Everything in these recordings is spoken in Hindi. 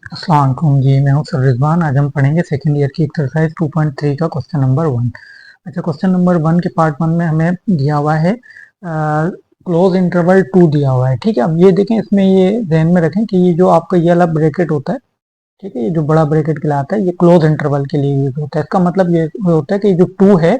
अस्सलाम वालेकुम जी, मैं हूं सर रिजवान। आज हम पढ़ेंगे सेकंड ईयर की एक्सरसाइज 2.3 का क्वेश्चन नंबर 1। अच्छा, क्वेश्चन नंबर 1 के पार्ट 1 में हमें दिया हुआ है क्लोज इंटरवल 2 दिया हुआ है। ठीक है, अब ये देखें, इसमें ये ध्यान में रखें कि ये जो आपका ये वाला ब्रैकेट होता है, ठीक है, ये जो बड़ा ब्रैकेट कहलाता है, ये क्लोज इंटरवल के लिए यूज होता है। इसका मतलब ये होता है कि जो 2 है,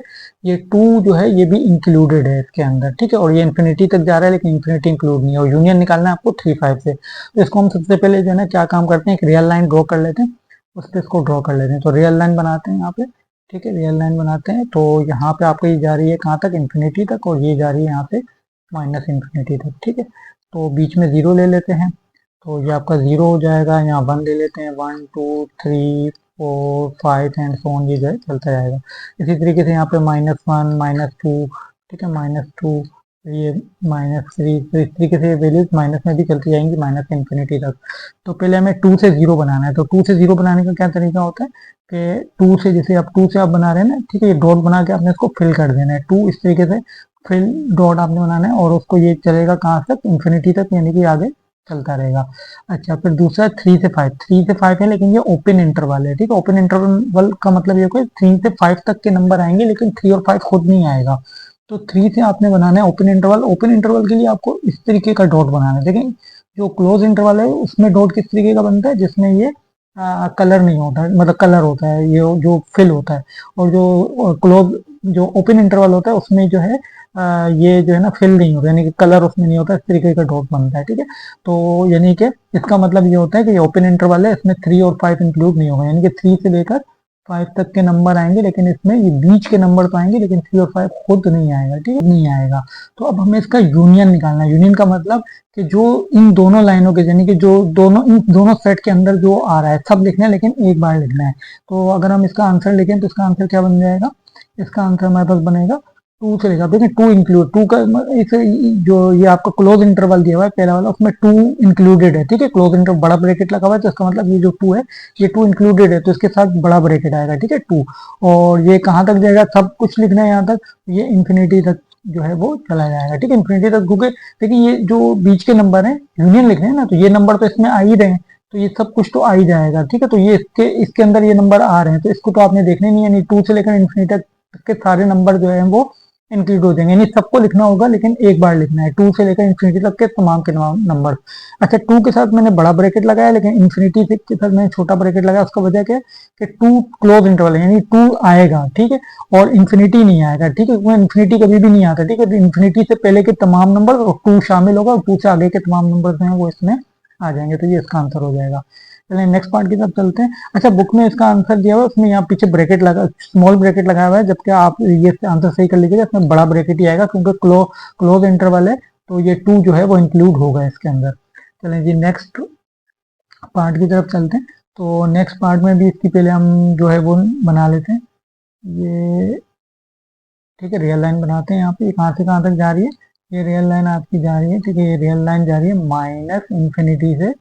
ये 2 जो है ये भी इंक्लूडेड है इसके अंदर। ठीक है, और ये इन्फिनिटी तक जा रहा है, लेकिन इन्फिनिटी इंक्लूड नहीं है, और यूनियन निकालना है आपको 3 5 से। तो इसको हम सबसे पहले जो है ना क्या काम करते हैं, एक रियल लाइन ड्रॉ कर लेते हैं, उस पर इसको ड्रॉ कर लेते हैं। तो रियल लाइन बनाते हैं यहाँ पे। ठीक है, रियल लाइन बनाते हैं, तो यहाँ पे आपको ये जा रही है कहाँ तक, इन्फिनिटी तक, और ये जा रही है यहाँ पे माइनस इन्फिनिटी तक। ठीक है, तो बीच में जीरो ले लेते हैं, तो ये आपका जीरो हो जाएगा। यहाँ 1 ले लेते हैं, 1 2 3 4 5 एंड सो ऑन, ये जो है चलता जाएगा। इसी तरीके से यहाँ पे -1 -2, ठीक है, -2, ये -3, तो इस तरीके से वैल्यूज माइनस में भी चलती जाएंगी माइनस इन्फिनिटी तक। तो पहले हमें 2 से 0 बनाना है। तो 2 से 0 बनाने का क्या तरीका होता है कि 2 से, जैसे आप 2 से आप बना रहे हैं ना, ठीक है, ये डॉट बना के आपने इसको फिल कर देना है। 2 इस तरीके से फिल डॉट आपने बनाना है, और उसको ये चलेगा कहाँ तक, इन्फिनिटी तक, यानी कि आगे चलता रहेगा। अच्छा, फिर दूसरा 3 से 5, 3 से 5 है, लेकिन ये ओपन इंटरवल है। ठीक है, ओपन इंटरवल का मतलब ये कोई 3 से 5 तक के नंबर आएंगे, लेकिन 3 और 5 खुद नहीं आएगा। तो 3 से आपने बनाना है ओपन इंटरवल। ओपन इंटरवल के लिए आपको इस तरीके का डॉट बनाना है। लेकिन जो क्लोज इंटरवल है उसमें डॉट किस तरीके का बनता है, जिसमें ये कलर नहीं होता है, मतलब कलर होता है, ये जो फिल होता है। और जो क्लोज, जो ओपन इंटरवल होता है उसमें जो है ये जो है ना फिल नहीं होता, यानी कि कलर उसमें नहीं होता, इस तरीके का डॉट बनता है। ठीक है, तो यानी कि इसका मतलब ये होता है कि ये ओपन इंटरवल है, इसमें 3 और 5 इंक्लूड नहीं होगा, यानी कि 3 से लेकर 5 तक के नंबर आएंगे, लेकिन इसमें ये बीच के नंबर तो आएंगे, लेकिन 3 और 5 खुद नहीं आएगा। ठीक है, नहीं आएगा। तो अब हमें इसका यूनियन निकालना है। यूनियन का मतलब कि जो इन दोनों लाइनों के, यानी कि जो दोनों, इन दोनों सेट के अंदर जो आ रहा है सब लिखना है, लेकिन एक बार लिखना है। तो अगर हम इसका आंसर लिखें तो इसका आंसर क्या बन जाएगा, इसका आंसर हमारे पास बनेगा 2 से लेकर, देखिए 2 इंक्लूड, 2 का इस, जो ये आपका क्लोज इंटरवल दिया हुआ है पहला वाला, उसमें 2 इंक्लूडेड है। ठीक है, क्लोज इंटरवल बड़ा ब्रैकेट लगा हुआ है, तो इसका मतलब ये जो 2 है, ये 2 इंक्लूडेड है, तो इसके साथ बड़ा ब्रैकेट आएगा। ठीक है, 2, और ये कहाँ तक जाएगा, सब कुछ लिखना है यहाँ तक, ये इन्फिनिटी तक जो है वो चला जाएगा। ठीक है, इन्फिनिटी तक, क्योंकि देखिए ये जो बीच के नंबर है यूनियन लिखने हैं ना, तो ये नंबर तो इसमें आ ही रहे हैं, तो ये सब कुछ तो आ ही जाएगा। ठीक है, तो ये इसके अंदर ये नंबर आ रहे हैं, तो इसको तो आपने देखना ही नहीं है, यानी 2 से लेकर इन्फिनिटी तक के सारे नंबर जो है वो इंक्लूड हो जाएंगे, यानी सबको लिखना होगा, लेकिन एक बार लिखना है, 2 से लेकर इन्फिनिटी तक के तमाम नंबर। अच्छा, 2 के साथ मैंने बड़ा ब्रैकेट लगाया, लेकिन इन्फिनिटी के साथ मैंने छोटा ब्रैकेट लगाया। उसका वजह क्या है कि 2 क्लोज इंटरवल है, यानी 2 आएगा। ठीक है, और इन्फिनिटी नहीं आएगा। ठीक है, इन्फिनिटी कभी भी नहीं आता। ठीक है, इन्फिनिटी से पहले के तमाम नंबर और 2 शामिल होगा, और 2 से आगे के तमाम नंबर हैं वो इसमें आ जाएंगे। तो ये इसका आंसर हो जाएगा। चलिए नेक्स्ट पार्ट की तरफ चलते हैं। अच्छा, बुक में इसका आंसर दिया हुआ है, उसमें यहाँ पीछे ब्रैकेट लगा, स्मॉल ब्रैकेट लगाया हुआ है, जबकि आप ये आंसर सही कर लीजिएगा, इसमें बड़ा ब्रैकेट ही आएगा, क्योंकि क्लोज इंटरवल है, तो ये 2 जो है वो इंक्लूड होगा इसके अंदर। चलें जी नेक्स्ट पार्ट की तरफ चलते हैं। तो नेक्स्ट पार्ट में भी इसकी पहले हम जो है वो बना लेते हैं ये। ठीक है, रियल लाइन बनाते हैं। यहाँ पे कहाँ से कहाँ तक जा रही है, ये रियल लाइन आपकी जा रही है। ठीक है, ये रियल लाइन जा रही है माइनस इन्फिनिटी से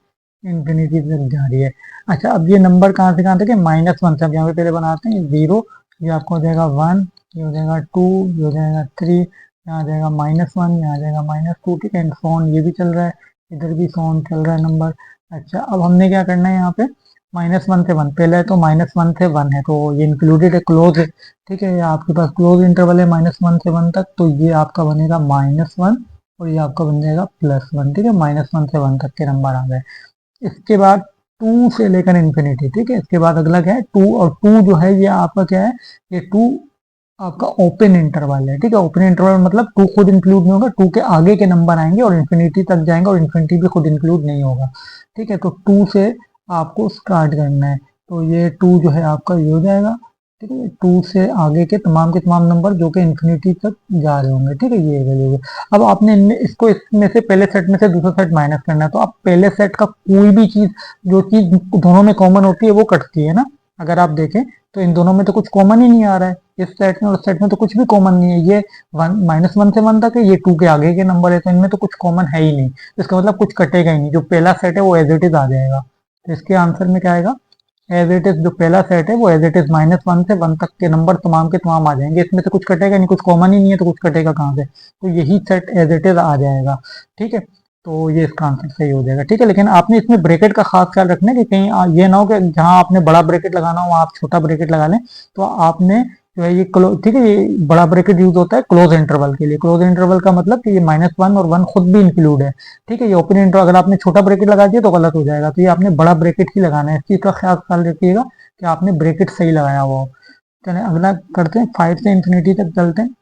इन्फिनिटी तक जा रही है। अच्छा, अब ये नंबर कहाँ से कहाँ तक है, -1 से। अब यहाँ पे पहले बनाते हैं 0, ये आपको हो जाएगा 1, ये हो जाएगा 2, ये हो जाएगा 3, यहाँ आ जाएगा -1, यहाँ आ जाएगा -2। ठीक है, एंड फोन ये भी चल रहा है, इधर भी फोन चल रहा है नंबर। अच्छा, अब हमने क्या करना है यहाँ पे, -1 से 1, पहले तो -1 से 1 है, तो ये इंक्लूडेड है, क्लोज है। ठीक है, ये आपके पास क्लोज इंटरवल है -1 से 1 तक, तो ये आपका बनेगा -1, और ये आपका बन जाएगा +1। ठीक है, -1 से 1 तक के नंबर आ गए। इसके बाद 2 से लेकर इन्फिनिटी। ठीक है, इसके बाद अगला क्या है, 2, और 2 जो है ये आपका क्या है, ये 2 आपका ओपन इंटरवल है। ठीक है, ओपन इंटरवल मतलब 2 खुद इंक्लूड नहीं होगा, 2 के आगे के नंबर आएंगे और इन्फिनिटी तक जाएंगे, और इन्फिनिटी भी खुद इंक्लूड नहीं होगा। ठीक है, तो 2 से आपको स्टार्ट करना है, तो ये 2 जो है आपका ये हो जाएगा। ठीक है, 2 से आगे के तमाम नंबर जो कि इन्फिनिटी तक जा रहे होंगे। ठीक है, ये वैल्यू। अब आपने इनमें इसको, इसमें से पहले सेट में से दूसरा सेट माइनस करना है, तो आप पहले सेट का कोई भी चीज, जो चीज दोनों में कॉमन होती है वो कटती है ना। अगर आप देखें तो इन दोनों में तो कुछ कॉमन ही नहीं आ रहा है, इस सेट में और उस सेट में तो कुछ भी कॉमन नहीं है। ये -1 से 1 तक है, ये 2 के आगे के नंबर है, तो इनमें तो कुछ कॉमन है ही नहीं, तो इसका मतलब कुछ कटेगा ही नहीं। जो पहला सेट है वो एज इट इज आ जाएगा। तो इसके आंसर में क्या आएगा, एज इट इज, जो पहला सेट है वो एज इट इज -1 से 1 तक के नंबर तमाम के तमाम आ जाएंगे। इसमें से कुछ कटेगा नहीं, कुछ कॉमन ही नहीं है, तो कुछ कटेगा कहाँ से, तो यही सेट एज इट इज आ जाएगा। ठीक है, तो ये इसका आंसर सही हो जाएगा। ठीक है, लेकिन आपने इसमें ब्रैकेट का खास ख्याल रखना है कि कहीं ये ना हो कि जहां आपने बड़ा ब्रैकेट लगाना हो वहां आप छोटा ब्रैकेट लगा लें। तो आपने जो है ये क्लोज, ठीक है, ये बड़ा ब्रैकेट यूज होता है क्लोज इंटरवल के लिए। क्लोज इंटरवल का मतलब कि ये -1 और 1 खुद भी इंक्लूड है। ठीक है, ये ओपन इंटरवल, अगर आपने छोटा ब्रैकेट लगा दिया तो गलत हो जाएगा। तो ये आपने बड़ा ब्रैकेट ही लगाना है, इस चीज का खास ख्याल रखिएगा कि आपने ब्रैकेट सही लगाया हुआ हो। चलिए अगला करते हैं, 5 से इंफिनिटी तक चलते हैं।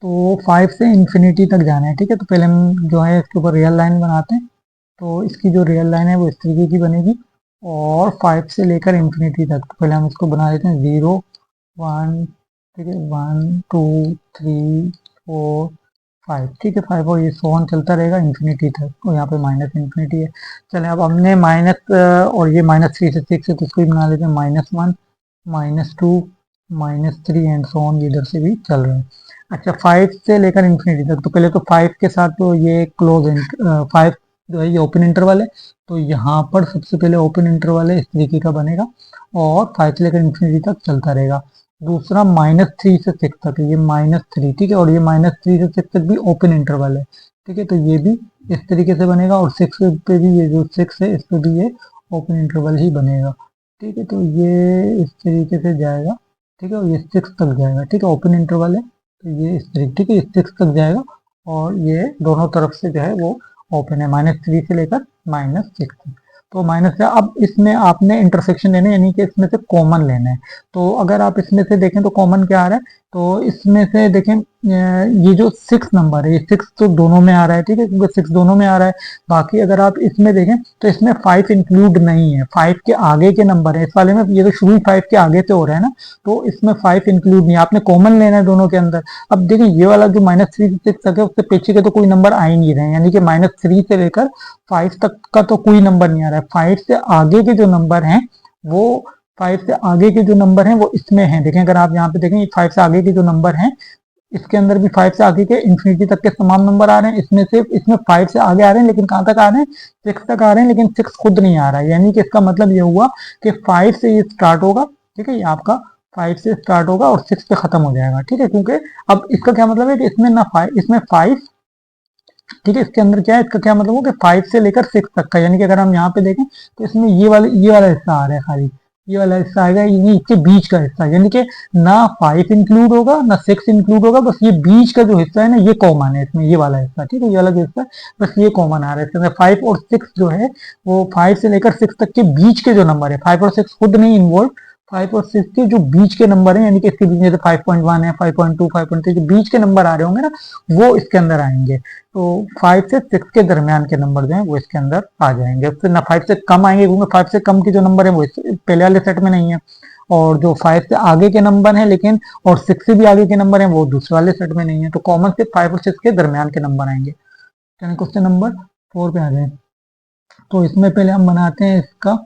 तो 5 से इंफिनिटी तक जाना है। ठीक है, तो पहले हम जो है इसके ऊपर रियल लाइन बनाते हैं। तो इसकी जो रियल लाइन है वो इस तरीके की बनेगी, और 5 से लेकर इंफिनिटी तक। तो पहले हम इसको बना देते हैं 0 1, ठीक है, 1 2 3 4 5। ठीक है, 5 और ये सो ऑन चलता रहेगा इंफिनिटी तक, और यहाँ पे माइनस इंफिनिटी है। चले अब हमने माइनस और ये -3 से 6 है, तो इसको भी बना लेते हैं -1 -2 -3 एंड सो ऑन, इधर से भी चल रहा है। अच्छा, 5 से लेकर इंफिनिटी तक। तो पहले तो 5 के साथ तो ये क्लोज 5 जो है ये ओपन इंटरवल है, तो यहाँ पर सबसे पहले ओपन इंटरवल है, इस तरीके का बनेगा, और 5 से लेकर इंफिनिटी तक चलता रहेगा। दूसरा -3 से 6 तक है, ये -3, ठीक है, और ये -3 से 6 तक भी ओपन इंटरवल है। ठीक है, तो ये भी इस तरीके से बनेगा, और 6 पे भी ये जो 6 है इस पे भी ये ओपन इंटरवल ही बनेगा। ठीक है, तो ये इस तरीके से जाएगा। ठीक है, और ये 6 तक जाएगा। ठीक है, ओपन इंटरवल है, तो ये इस तरीके, ठीक है, ये 6 तक जाएगा, और ये दोनों तरफ से जो है वो ओपन है, -3 से लेकर -6 तक। तो माइनस है। अब इसमें आपने इंटरसेक्शन लेना है, यानी कि इसमें से कॉमन लेना है। तो अगर आप इसमें से देखें तो कॉमन क्या आ रहा है, तो इसमें से देखें ये जो 6 नंबर है, ये 6 तो दोनों में आ रहा है। ठीक है, क्योंकि 6 दोनों में आ रहा है। बाकी अगर आप इसमें देखें तो इसमें 5 इंक्लूड नहीं है, 5 के आगे के नंबर है इस वाले में, ये तो शुरू ही 5 के आगे से हो रहा है ना, तो इसमें 5 इंक्लूड नहीं है। आपने कॉमन लेना है दोनों के अंदर। अब देखिए ये वाला जो -3 से 6 तक है उससे पीछे के तो कोई नंबर आ ही नहीं रहे हैं, यानी कि -3 से लेकर 5 तक का तो कोई नंबर नहीं आ रहा है। 5 से आगे के जो नंबर हैं वो 5 से आगे के जो नंबर हैं वो इसमें हैं। देखें अगर आप यहाँ पे देखें 5 से आगे के जो नंबर हैं इसके अंदर भी 5 से आगे के इंफिनिटी तक के तमाम नंबर आ रहे हैं। इसमें से इसमें 5 से आगे आ रहे हैं, लेकिन कहाँ तक आ रहे हैं, 6 तक आ रहे हैं, लेकिन 6 खुद नहीं आ रहा है। यानी कि इसका मतलब ये हुआ कि 5 से ये स्टार्ट होगा। ठीक है, ये आपका 5 से स्टार्ट होगा और 6 पे खत्म हो जाएगा। ठीक है, क्योंकि अब इसका क्या मतलब है कि इसमें ना 5, इसमें 5, ठीक है, इसके अंदर क्या है, इसका क्या मतलब हो कि 5 से लेकर 6 तक का, यानी कि अगर हम यहाँ पे देखें तो इसमें ये वाला हिस्सा आ रहा है खाली, ये वाला हिस्सा आएगा, ये इसके बीच का हिस्सा, यानी कि ना 5 इंक्लूड होगा ना 6 इंक्लूड होगा, बस ये बीच का जो हिस्सा है ना ये कॉमन है इसमें, ये वाला हिस्सा। ठीक है, ये वाला जो हिस्सा है बस ये कॉमन आ रहा है इसके अंदर। 5 और 6 जो है वो 5 से लेकर 6 तक के बीच के जो नंबर है, 5 और 6 खुद नहीं इन्वॉल्व, 5 और 6 के जो बीच के नंबर है, यानी कि इसके बीच में 5.1 है, 5.2, 5.3 जो बीच के नंबर आ रहे होंगे ना वो इसके अंदर आएंगे। तो 5 से 6 के दरमियान के नंबर जो है वो इसके अंदर आ जाएंगे। फिर ना 5 से कम आएंगे, क्योंकि 5 से कम के जो नंबर है वो पहले वाले सेट में नहीं है, और जो 5 से आगे के नंबर हैं लेकिन और 6 से भी आगे के नंबर हैं वो दूसरे वाले सेट में नहीं है। तो कॉमन से 5 और 6 के दरमियान के नंबर आएंगे। चलिए क्वेश्चन नंबर 4 पे आ जाए। तो इसमें पहले हम बनाते हैं इसका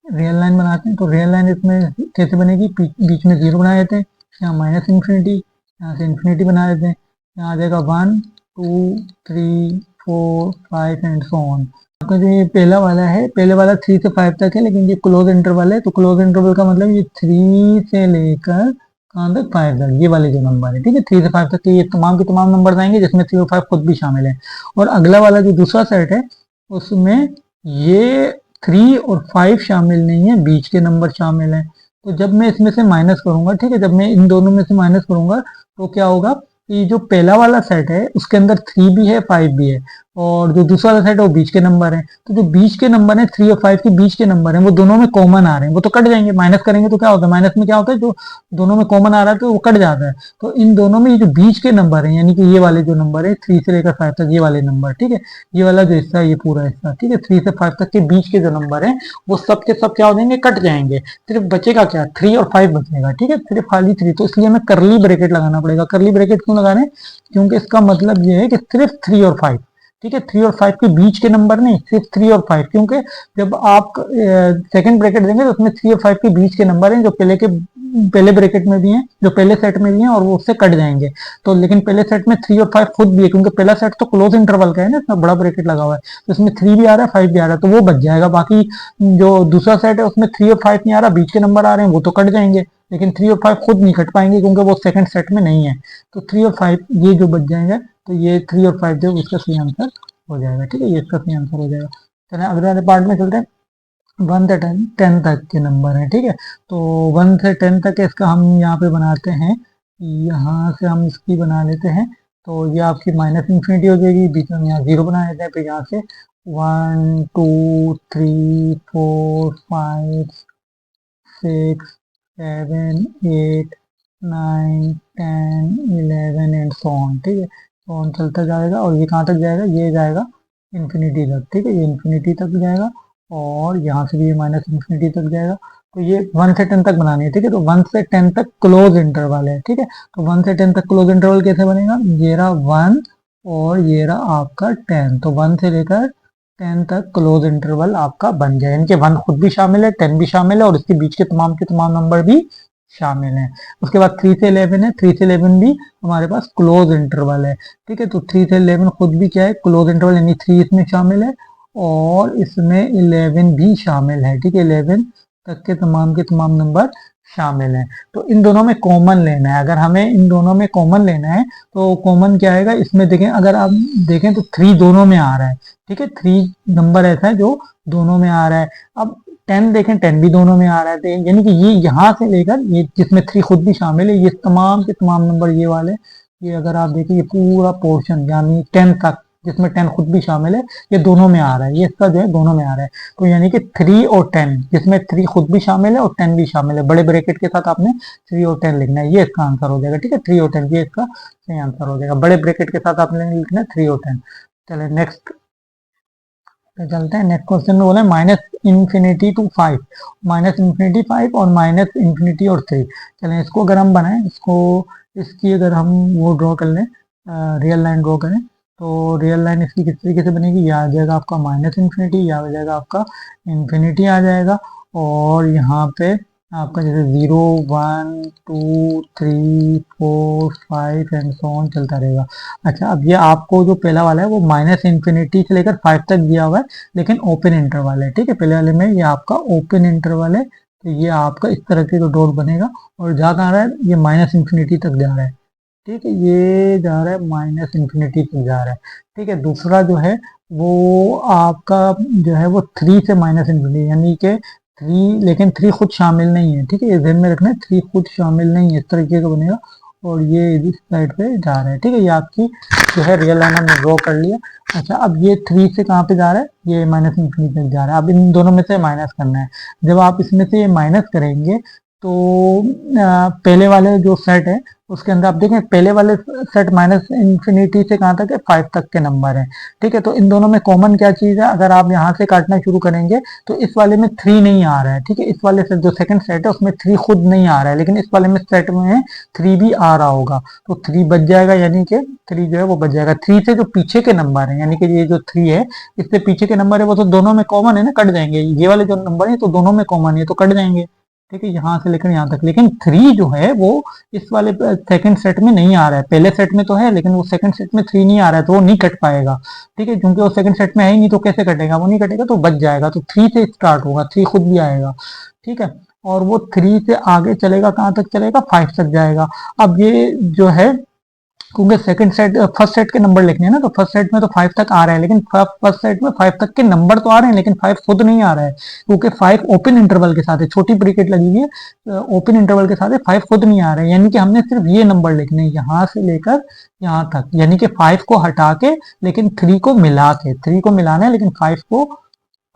रियल लाइन बनाते हैं। तो रियल लाइन इसमें कैसे बनेगी, बीच में 0 बना देते हैं, यहाँ माइनस इंफिनिटी, यहाँ से इंफिनिटी बना देते हैं, यहाँ आ जाएगा 1 2 3 4 5 एंड सो ऑन। आपका जो ये पहला वाला है, पहले वाला 3 से 5 तक है, लेकिन ये क्लोज इंटरवल है। तो क्लोज इंटरवल का मतलब ये 3 से लेकर कहाँ तक, 5 तक, ये वाले जो नंबर है। ठीक है, 3 से 5 तक के ये तमाम के तमाम नंबर आएंगे, जिसमें 3 और 5 खुद भी शामिल है। और अगला वाला जो दूसरा सेट है उसमें ये 3 और 5 शामिल नहीं है, बीच के नंबर शामिल हैं। तो जब मैं इसमें से माइनस करूंगा, ठीक है, जब मैं इन दोनों में से माइनस करूंगा तो क्या होगा कि जो पहला वाला सेट है उसके अंदर 3 भी है 5 भी है, और जो दूसरा वाला सेट है वो बीच के नंबर है। तो जो बीच के नंबर है 3 और 5 के बीच के नंबर है वो दोनों में कॉमन आ रहे हैं, वो तो कट जाएंगे। माइनस करेंगे तो क्या होता है, माइनस में क्या होता है, जो दोनों में कॉमन आ रहा है तो वो कट जाता है। तो इन दोनों में ये जो बीच के नंबर है, यानी कि ये वाले जो नंबर है 3 से लेकर 5 तक, ये वाले नंबर, ठीक है, ये वाला जो हिस्सा है ये पूरा हिस्सा, ठीक है, 3 से 5 तक के बीच के जो नंबर है वो सब के सब क्या हो जाएंगे, कट जाएंगे। सिर्फ बचेगा क्या, 3 और 5 बचेगा। ठीक है, सिर्फ खाली 3, तो इसलिए हमें करली ब्रैकेट लगाना पड़ेगा। करली ब्रैकेट क्यों लगाने, क्योंकि इसका मतलब ये है कि सिर्फ 3 और 5, ठीक है, 3 और 5 के बीच के नंबर नहीं, सिर्फ 3 और 5, क्योंकि जब आप सेकंड ब्रैकेट देंगे तो उसमें 3 और 5 के बीच के नंबर हैं जो पहले ब्रैकेट में भी हैं, जो पहले सेट में भी हैं, और वो उससे कट जाएंगे। तो लेकिन पहले सेट में 3 और 5 खुद भी है, क्योंकि पहला सेट तो क्लोज इंटरवल का है ना, इसमें बड़ा ब्रैकेट लगा हुआ है, तो इसमें 3 भी आ रहा है 5 भी आ रहा है, तो वो बच जाएगा। बाकी जो दूसरा सेट है उसमें 3 और 5 नहीं आ रहा, बीच के नंबर आ रहे हैं, वो तो कट जाएंगे, लेकिन 3 और 5 खुद नहीं कट पाएंगे क्योंकि वो सेकंड सेट में नहीं है। तो 3 और 5 ये जो बच जाएंगे, तो ये 3 और 5 जो इसका सही आंसर हो जाएगा। ठीक है, ये इसका सही आंसर हो जाएगा। चलिए अगले वाले पार्ट में चलते हैं। 1 से 10 तक के नंबर हैं। ठीक है, तो 1 से 10 तक इसका हम यहाँ पे बनाते हैं, यहाँ से हम इसकी बना लेते हैं। तो ये आपकी माइनस इंफिनिटी हो जाएगी, बीच में यहाँ जीरो बना लेते हैं, फिर यहाँ से 1 2 3 4 5 6 7 8 9 10 11 एंड सो ऑन। ठीक है, सो ऑन चलता जाएगा और ये कहाँ तक जाएगा, ये जाएगा इन्फिनिटी तक। ठीक है, ये इन्फिनिटी तक जाएगा और यहाँ से भी ये माइनस इन्फिनिटी तक जाएगा। तो ये 1 से 10 तक बनानी है। ठीक है, तो 1 से 10 तक क्लोज इंटरवल है। ठीक है, तो 1 से 10 तक क्लोज इंटरवल कैसे बनेगा, ये रहा 1 और ये रहा आपका 10। तो 1 से लेकर 10 तक क्लोज इंटरवल आपका बन गया, यानी कि 1 खुद भी शामिल है, 10 भी शामिल है और इसके बीच के तमाम नंबर भी शामिल हैं। उसके बाद 3 से 11 है, 3 से 11 भी हमारे पास क्लोज इंटरवल है। ठीक है, तो 3 से 11 खुद भी क्या है, क्लोज इंटरवल, यानी 3 इसमें शामिल है और इसमें 11 भी शामिल है। ठीक है, 11 तक के तमाम नंबर शामिल हैं। तो इन दोनों में कॉमन लेना है, अगर हमें इन दोनों में कॉमन लेना है तो कॉमन क्या आएगा इसमें, देखें अगर आप देखें तो 3 दोनों में आ रहा है। ठीक है, 3 नंबर ऐसा है जो दोनों में आ रहा है। अब 10 देखें, 10 भी दोनों में आ रहा है, तो यानी कि ये यहाँ से लेकर ये जिसमें 3 खुद भी शामिल है, ये तमाम के तमाम नंबर ये वाले, ये अगर आप देखें ये पूरा पोर्शन यानी 10 तक जिसमें 10 खुद भी शामिल है, ये दोनों में आ रहा है, ये इसका जो है दोनों में आ रहा है। तो यानी कि 3 और 10 जिसमें 3 खुद भी शामिल है और 10 भी शामिल है, बड़े ब्रैकेट के साथ आपने 3 और 10 लिखना है, ये इसका आंसर हो जाएगा। ठीक है, 3 और 10 ये इसका सही आंसर हो जाएगा, बड़े ब्रैकेट के साथ आपने लिखना है 3 और 10। चले नेक्स्ट पे चलते हैं। नेक्स्ट क्वेश्चन में बोला minus infinity to 5, minus infinity 5 और माइनस इन्फिनिटी और 3। चलें इसको अगर हम बनाएं, इसको इसकी अगर हम वो ड्रॉ कर लें, रियल लाइन ड्रॉ करें, तो रियल लाइन इसकी किस तरीके से बनेगी, ये आ जाएगा आपका माइनस इन्फिनिटी, ये आ जाएगा आपका इन्फिनिटी आ जाएगा और यहाँ पे आपका जैसे 0 1 2 3 4 5 एंड सो ऑन चलता रहेगा। अच्छा, अब ये आपको जो पहला वाला है वो माइनस इन्फिनिटी से लेकर 5 तक दिया हुआ है, लेकिन ओपन इंटरवल है। ठीक है, पहले वाले में ये आपका ओपन इंटरवल है, तो ये आपका इस तरह के जो डॉट बनेगा और जा कहाँ रहा है, ये माइनस इन्फिनिटी तक जा रहा है। ठीक है, ये जा रहा है माइनस इन्फिनिटी तक जा रहा है। ठीक है, दूसरा जो है वो आपका जो है वो 3 से माइनस इन्फिनिटी, यानी कि 3, लेकिन 3 खुद शामिल नहीं है। ठीक है, ये ध्यान में रखना है, 3 खुद शामिल नहीं है, इस तरीके का बनेगा और ये इस साइड पे जा रहा है। ठीक है, ये आपकी जो है रियल लाइन हमने ड्रॉ कर लिया। अच्छा, अब ये 3 से कहाँ पे जा रहा है, ये माइनस इन्फिनिटी तक जा रहा है। अब इन दोनों में से माइनस करना है। जब आप इसमें से ये माइनस करेंगे तो पहले वाले जो सेट है उसके अंदर आप देखें, पहले वाले सेट माइनस इन्फिनिटी से कहाँ तक है, 5 तक के नंबर है। ठीक है, तो इन दोनों में कॉमन क्या चीज है, अगर आप यहाँ से काटना शुरू करेंगे तो इस वाले में 3 नहीं आ रहा है। ठीक है, इस वाले से जो सेकंड सेट है उसमें 3 खुद नहीं आ रहा है, लेकिन इस वाले में सेट में 3 भी आ रहा होगा, तो 3 बच जाएगा, यानी कि 3 जो है वो बच जाएगा। 3 से जो पीछे के नंबर है, यानी कि ये जो 3 है इससे पीछे के नंबर है वो तो दोनों में कॉमन है ना, कट जाएंगे। ये वाले जो नंबर है तो दोनों में कॉमन है तो कट जाएंगे। ठीक है, यहाँ से लेकर यहाँ तक, लेकिन 3 जो है वो इस वाले सेकंड सेट में नहीं आ रहा है, पहले सेट में तो है लेकिन वो सेकंड सेट में 3 नहीं आ रहा है तो वो नहीं कट पाएगा। ठीक है, क्योंकि वो सेकंड सेट में है ही नहीं तो कैसे कटेगा, वो नहीं कटेगा तो बच जाएगा। तो 3 से स्टार्ट होगा, 3 खुद भी आएगा। ठीक है, और वो 3 से आगे चलेगा, कहाँ तक चलेगा, 5 तक जाएगा। अब ये जो है क्योंकि सेकंड सेट फर्स्ट सेट के नंबर लिखने हैं ना, तो फर्स्ट सेट में तो 5 तक आ रहा है, लेकिन फर्स्ट सेट में 5 तक के नंबर तो आ रहे हैं लेकिन 5 खुद नहीं आ रहा है, क्योंकि 5 ओपन इंटरवल के साथ है, छोटी ब्रैकेट लगी हुई है, ओपन इंटरवल के साथ है, 5 खुद नहीं आ रहा है। यानी कि हमने सिर्फ ये नंबर लिखने हैं यहाँ से लेकर यहाँ तक, यानी कि 5 को हटा के लेकिन 3 को मिला के, 3 को मिलाना है लेकिन 5 को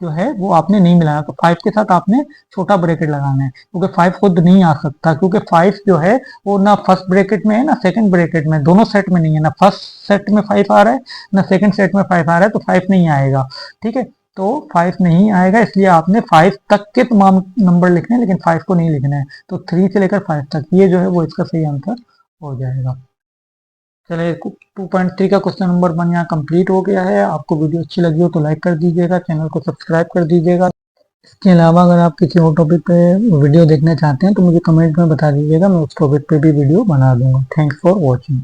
जो है वो आपने नहीं मिलाना, तो 5 के साथ आपने छोटा ब्रैकेट लगाना है, क्योंकि 5 खुद नहीं आ सकता, क्योंकि 5 जो है वो ना फर्स्ट ब्रैकेट में है ना सेकंड ब्रैकेट में, दोनों सेट में नहीं है, ना फर्स्ट सेट में 5 आ रहा है ना सेकंड सेट में 5 आ रहा है, तो 5 नहीं आएगा। ठीक है, तो 5 नहीं आएगा, इसलिए आपने 5 तक के तमाम नंबर लिखने हैं लेकिन 5 को नहीं लिखना है। तो 3 से लेकर 5 तक ये जो है वो इसका सही आंसर हो जाएगा। चलिए 2.3 का क्वेश्चन नंबर 1 यहाँ कंप्लीट हो गया है। आपको वीडियो अच्छी लगी हो तो लाइक कर दीजिएगा, चैनल को सब्सक्राइब कर दीजिएगा। इसके अलावा अगर आप किसी और टॉपिक पे वीडियो देखना चाहते हैं तो मुझे कमेंट में बता दीजिएगा, मैं उस टॉपिक पे भी वीडियो बना दूंगा। Thanks for watching.